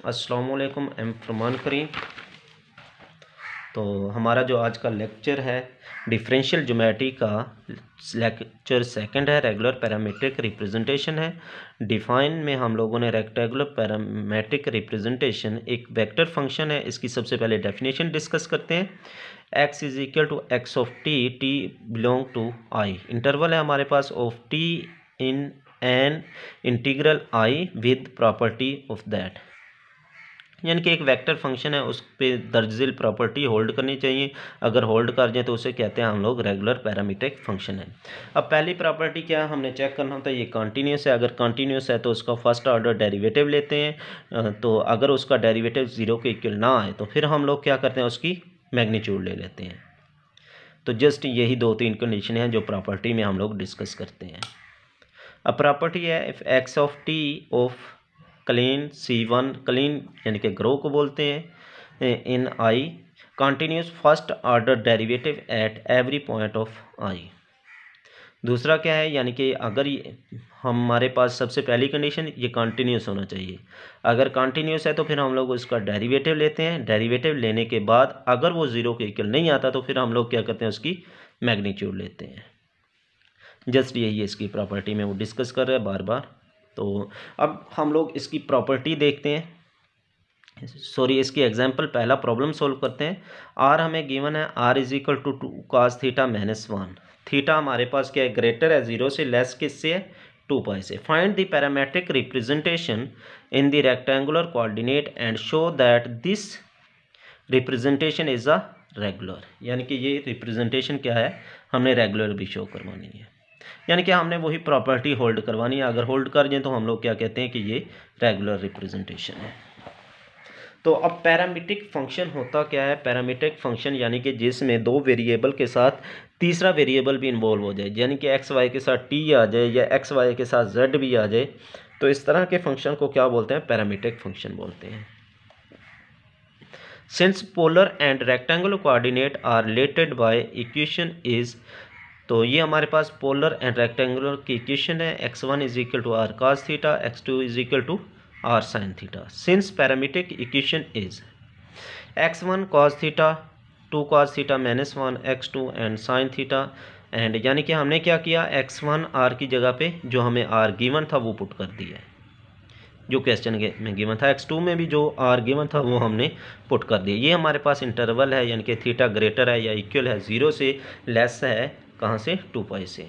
अस्सलामुअलैकुम, एम फरमान करीम। तो हमारा जो आज का लेक्चर है डिफरेंशियल ज्योमेट्री का लेक्चर सेकंड है, रेगुलर पैरामीट्रिक रिप्रेजेंटेशन है। डिफाइन में हम लोगों ने रेक्टेंगुलर पैरामीट्रिक रिप्रेजेंटेशन एक वेक्टर फंक्शन है, इसकी सबसे पहले डेफिनेशन डिस्कस करते हैं। x is equal to X of T, T belong to I, interval है हमारे पास of T in an integral I with property of that, यानी कि एक वेक्टर फंक्शन है, उस पर दर्जिल प्रॉपर्टी होल्ड करनी चाहिए। अगर होल्ड कर जाए तो उसे कहते हैं हम लोग रेगुलर पैरामीट्रिक फंक्शन है। अब पहली प्रॉपर्टी क्या है, हमने चेक करना होता है ये कंटिन्यूस है। अगर कंटिन्यूस है तो उसका फर्स्ट ऑर्डर डेरिवेटिव लेते हैं, तो अगर उसका डेरिवेटिव जीरो के इक्वल ना आए तो फिर हम लोग क्या करते हैं, उसकी मैग्नीट्यूड ले लेते हैं। तो जस्ट यही दो तीन कंडीशन हैं जो प्रॉपर्टी में हम लोग डिस्कस करते हैं। अब प्रॉपर्टी है if X of T of clean C1, clean यानी कि ग्रो को बोलते हैं, in I continuous first order derivative at every point of I. दूसरा क्या है, यानी कि अगर हमारे पास सबसे पहली कंडीशन ये कंटिन्यूस होना चाहिए। अगर कंटिन्यूस है तो फिर हम लोग उसका डेरिवेटिव लेते हैं। डेरिवेटिव लेने के बाद अगर वो जीरो के इक्वल नहीं आता तो फिर हम लोग क्या करते हैं, उसकी मैग्नीट्यूड लेते हैं। जस्ट यही इसकी प्रॉपर्टी में वो डिस्कस कर रहे हैं बार बार। तो अब हम लोग इसकी प्रॉपर्टी देखते हैं, सॉरी इसकी एग्जांपल पहला प्रॉब्लम सॉल्व करते हैं। आर हमें गिवन है, R is equal to 2 cos theta minus 1। Theta हमारे पास क्या है, ग्रेटर है जीरो से, लेस किससे है, 2 पाई से। Find the parametric representation in the rectangular coordinate and show that this representation is a regular, यानी कि ये रिप्रेजेंटेशन क्या है, हमने रेगुलर भी शो करवानी है, यानी कि हमने वही प्रॉपर्टी होल्ड करवानी है। अगर होल्ड कर जाए तो हम लोग क्या कहते हैं कि ये रेगुलर रिप्रेजेंटेशन है। तो अब पैरामीट्रिक फंक्शन होता क्या है, पैरामीट्रिक फंक्शन यानी कि जिसमें दो वेरिएबल के साथ तीसरा वेरिएबल भी इन्वॉल्व हो जाए, यानी कि एक्स वाई के साथ टी आ जाए या एक्स वाई के साथ जेड भी आ जाए, तो इस तरह के फंक्शन को क्या बोलते हैं, पैरामीट्रिक फंक्शन बोलते हैं। Since polar and rectangular coordinate are related by equation is, तो ये हमारे पास पोलर एंड रेक्टेंगुलर की इक्वेशन है, x1 is equal to R cos theta, x2 is equal to R sin theta. Since parametric equation is x1 cos theta, 2 cos theta minus 1, x2 and sin theta, and यानी कि हमने क्या किया, x1 r की जगह पे जो हमें r गिवन था वो पुट कर दिया है, जो क्वेश्चन में गिवन था। x2 में भी जो r गिवन था वो हमने पुट कर दिया। ये हमारे पास इंटरवल है, यानी कि थीटा ग्रेटर है या इक्वल है जीरो से, लेस है कहाँ से, 2 पाई से।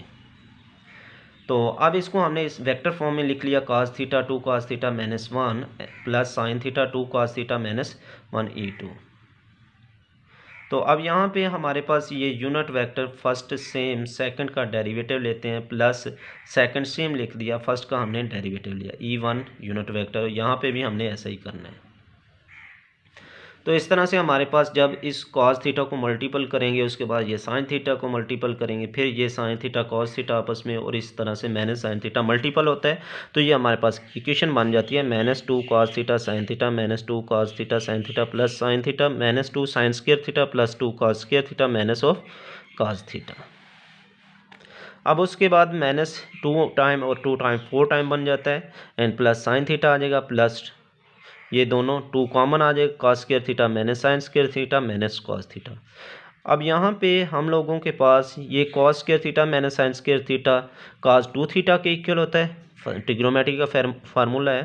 तो अब इसको हमने इस वेक्टर फॉर्म में लिख लिया, cos theta 2 cos theta minus 1 plus sin theta 2 cos theta minus 1 e2। तो अब यहाँ पे हमारे पास ये unit vector first sem second का डेरिवेटिव लेते हैं, प्लस सेकंड सेम लिख दिया, फर्स्ट का हमने डेरिवेटिव लिया e1 यूनिट वेक्टर। यहाँ पे भी हमने ऐसा ही करना है। तो इस तरह से हमारे पास जब इस cos थीटा को मल्टीपल करेंगे, उसके बाद ये sin थीटा को मल्टीपल करेंगे, फिर ये sin थीटा cos थीटा आपस में, और इस तरह से माइनस sin थीटा मल्टीपल होता है, तो ये हमारे पास इक्वेशन बन जाती है -2 cos theta sin theta -2 cos theta sin theta plus sin theta -2 sin square theta plus 2 cos square theta minus of cos theta. अब उसके बाद -2 टाइम और 2 टाइम 4 टाइम बन जाता है, एंड प्लस sin थीटा आ जाएगा, प्लस ये दोनों 2 कॉमन आ जाएगा, cos square theta minus sin square theta minus cos theta. अब यहाँ पे हम लोगों के पास ये cos square theta minus sin square theta cos 2 theta के इक्वल होता है, ट्रिग्नोमेट्री का फार्मूला है।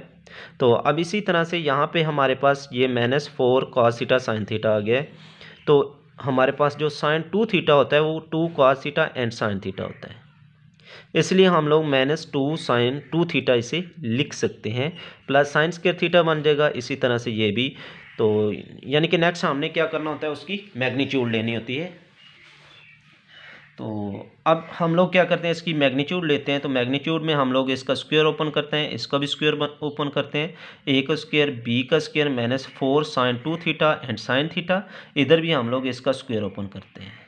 तो अब इसी तरह से यहाँ पे हमारे पास ये -4 cos थीटा sin थीटा आ गया है। तो हमारे पास जो sin 2 थीटा होता है वो 2 cos theta and sin theta होता है, इसलिए हम लोग -2 sin 2 थीटा इसे लिख सकते हैं, प्लस sin स्क्वायर थीटा बन जाएगा। इसी तरह से ये भी, तो यानी कि नेक्स्ट हमने क्या करना होता है, उसकी मैग्नीट्यूड लेनी होती है। तो अब हम लोग क्या करते हैं, इसकी मैग्नीट्यूड लेते हैं। तो मैग्नीट्यूड में हम लोग इसका स्क्वायर ओपन करते हैं, इसका भी स्क्वायर ओपन करते हैं, a का स्क्वायर b का square -4 sin 2 theta and sin theta, इधर भी हम लोग इसका स्क्वायर ओपन करते हैं।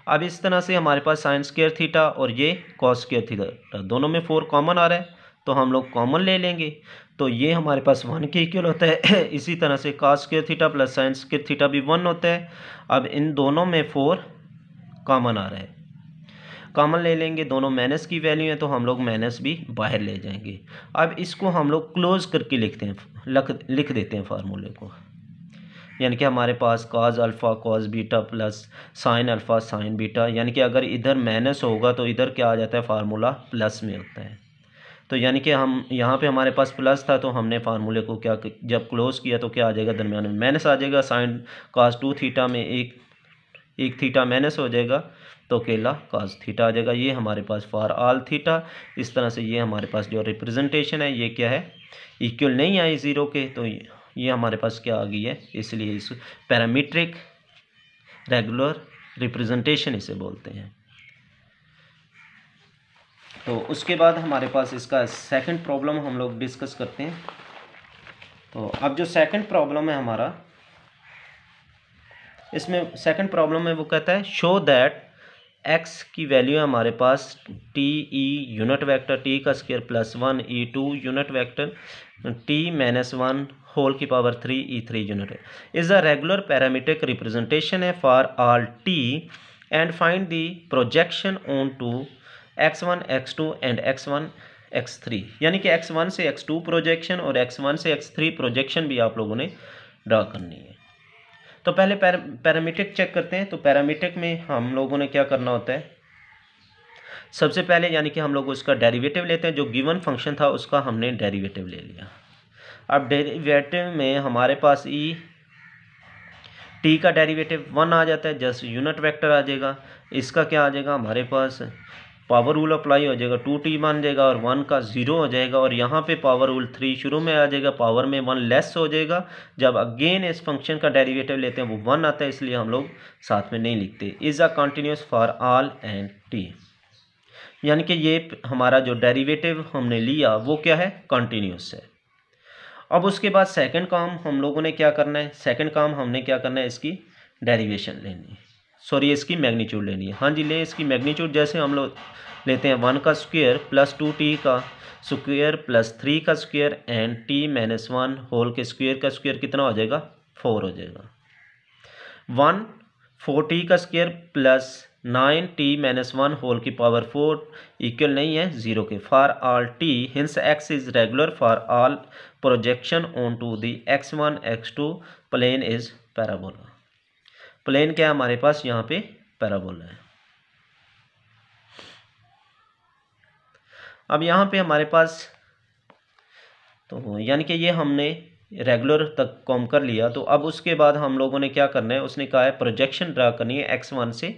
अब इस तरह से हमारे पास sin स्क्वायर थीटा और ये cos स्क्वायर थीटा, दोनों में 4 कॉमन आ रहा है, तो हम लोग कॉमन ले लेंगे, तो ये हमारे पास 1 के इक्वल होता है। इसी तरह से cos square theta plus sin square theta भी 1 होता है। अब इन दोनों में 4 कॉमन आ रहा है। कॉमन ले लेंगे, दोनों माइनस की वैल्यू है तो हम लोग माइनस भी बाहर ले जाएंगे। अब इसको हम लोग क्लोज करके लिखते हैं, लिख देते हैं फार्मूले को। यानी कि हमारे पास cos alpha cos beta plus sine alpha sine beta, यानी कि अगर इधर माइनस होगा तो इधर क्या आ जाता है, फार्मूला प्लस में होता है। तो यानी कि हम यहाँ पे हमारे पास प्लस था तो हमने फार्मूले को क्या जब क्लोज किया तो क्या आ जाएगा, दरमियान में माइनस आ जाएगा। साइन कॉस 2 थीटा में एक थीटा माइनस हो जाएगा तो अकेला कॉस थीटा आ जाएगा। ये हमारे पास फॉर ऑल थीटा। इस तरह से ये हमारे पास जो रिप्रेजेंटेशन है ये क्या है, इक्वल नहीं आई ज़ीरो के, तो ये हमारे पास क्या आ गई है, इसलिए इस पैरामीट्रिक रेगुलर रिप्रेजेंटेशन इसे बोलते हैं। तो उसके बाद हमारे पास इसका सेकंड प्रॉब्लम हम लोग डिस्कस करते हैं। तो अब जो सेकंड प्रॉब्लम है हमारा, इसमें सेकंड प्रॉब्लम में वो कहता है शो दैट एक्स की वैल्यू है हमारे पास t e unit vector t का square plus 1 e 2 unit vector t minus 1 whole की power 3 e 3 unit is a regular parametric representation है for all t and find the projection on to x1 x2 and x1 x3। यानी कि x1 से x2 projection और x1 से x3 projection भी आप लोगों ने ड्रा करनी है। तो पहले पैरामीट्रिक चेक करते हैं। तो पैरामीट्रिक में हम लोगों ने क्या करना होता है, सबसे पहले यानी कि हम लोग उसका डेरिवेटिव लेते हैं। जो गिवन फंक्शन था उसका हमने डेरिवेटिव ले लिया। अब डेरिवेटिव में हमारे पास ई टी का डेरिवेटिव 1 आ जाता है, जस्ट यूनिट वेक्टर आ जाएगा। इसका क्या आ जाएगा, हमारे पास पावर रूल अप्लाई हो जाएगा, 2t बन जाएगा और 1 का 0 हो जाएगा। और यहाँ पे पावर रूल 3 शुरू में आ जाएगा, पावर में 1 लेस हो जाएगा। जब अगेन इस फंक्शन का डेरिवेटिव लेते हैं वो 1 आता है, इसलिए हम लोग साथ में नहीं लिखते। Is a continuous for all and T, यानी कि ये हमारा जो डेरिवेटिव हमने लिया वो क्या है, कंटिन्यूस है। अब उसके बाद सेकंड काम हम लोगों ने क्या करना है, सेकंड काम हमने क्या करना है, इसकी डेरिवेशन लेनी है, सॉरी इसकी मैग्नीट्यूड लेनी है। हाँ जी, ले इसकी मैग्नीट्यूड। जैसे हम लोग लेते हैं 1 का स्क्वायर प्लस 2t का स्क्वायर प्लस 3 का square and t minus 1 whole के स्क्वायर का स्क्वायर कितना हो जाएगा, 4 हो जाएगा। 1 4t का square plus 9t minus 1 whole की पावर 4 इक्वल नहीं है 0 के। For all t hence x is regular for all projection on to the x1 x2 plane is parabola. Plane क्या है हमारे पास, यहाँ पे पैराबोला है। अब यहाँ पे हमारे पास तो यानी कि ये हमने रेगुलर तक कॉम कर लिया। तो अब उसके बाद हम लोगों ने क्या करना है, उसने कहा है प्रोजेक्शन ड्रा करनी है x1 से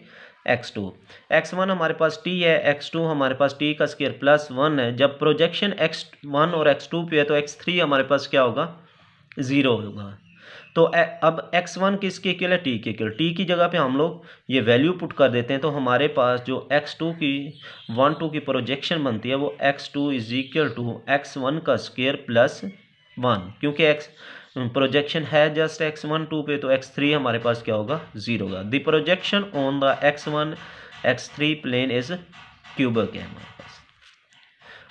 x2। x1 हमारे पास t है, x2 हमारे पास t का स्क्वायर प्लस 1 है। जब प्रोजेक्शन x1 और x2 पे है तो x3 हमारे पास क्या होगा, 0 होगा। तो अब x1 किसके इक्वल है, t के इक्वल। t की जगह पे हम लोग ये वैल्यू पुट कर देते हैं। तो हमारे पास जो x2 की 1 2 की प्रोजेक्शन बनती है वो x2 is equal to x1 का स्क्वायर प्लस 1, क्योंकि x प्रोजेक्शन है जस्ट x1 2 पे, तो x3 हमारे पास क्या होगा, 0 होगा। The projection on the x1 x3 plane is cubic है हमारे पास।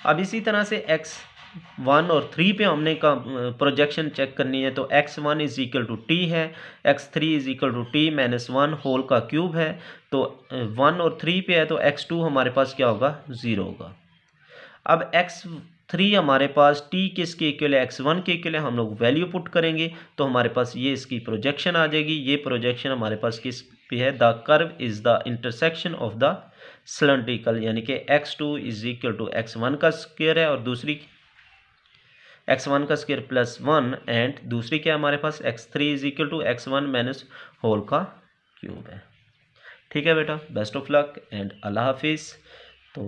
अब इसी तरह से x1 और 3 पे हमने का प्रोजेक्शन चेक करनी है। तो x1 is equal to t है, x3 is equal to t minus 1 whole का क्यूब है। तो 1 और 3 पे है तो x2 हमारे पास क्या होगा, 0 होगा। अब x3 हमारे पास t किसके इक्वल है, x1 के इक्वल है। हम लोग वैल्यू पुट करेंगे तो हमारे पास ये इसकी प्रोजेक्शन आ जाएगी। ये प्रोजेक्शन हमारे पास किस पे है, the curve is the intersection of the cylindrical, यानी कि x2 is equal to x1 का स्क्वायर है और दूसरी x1 का स्क्वायर प्लस 1 एंड दूसरी क्या हमारे पास x3 is equal to x1 minus whole का क्यूब है। ठीक है बेटा, बेस्ट ऑफ लक एंड अल्लाह हाफिज़। तो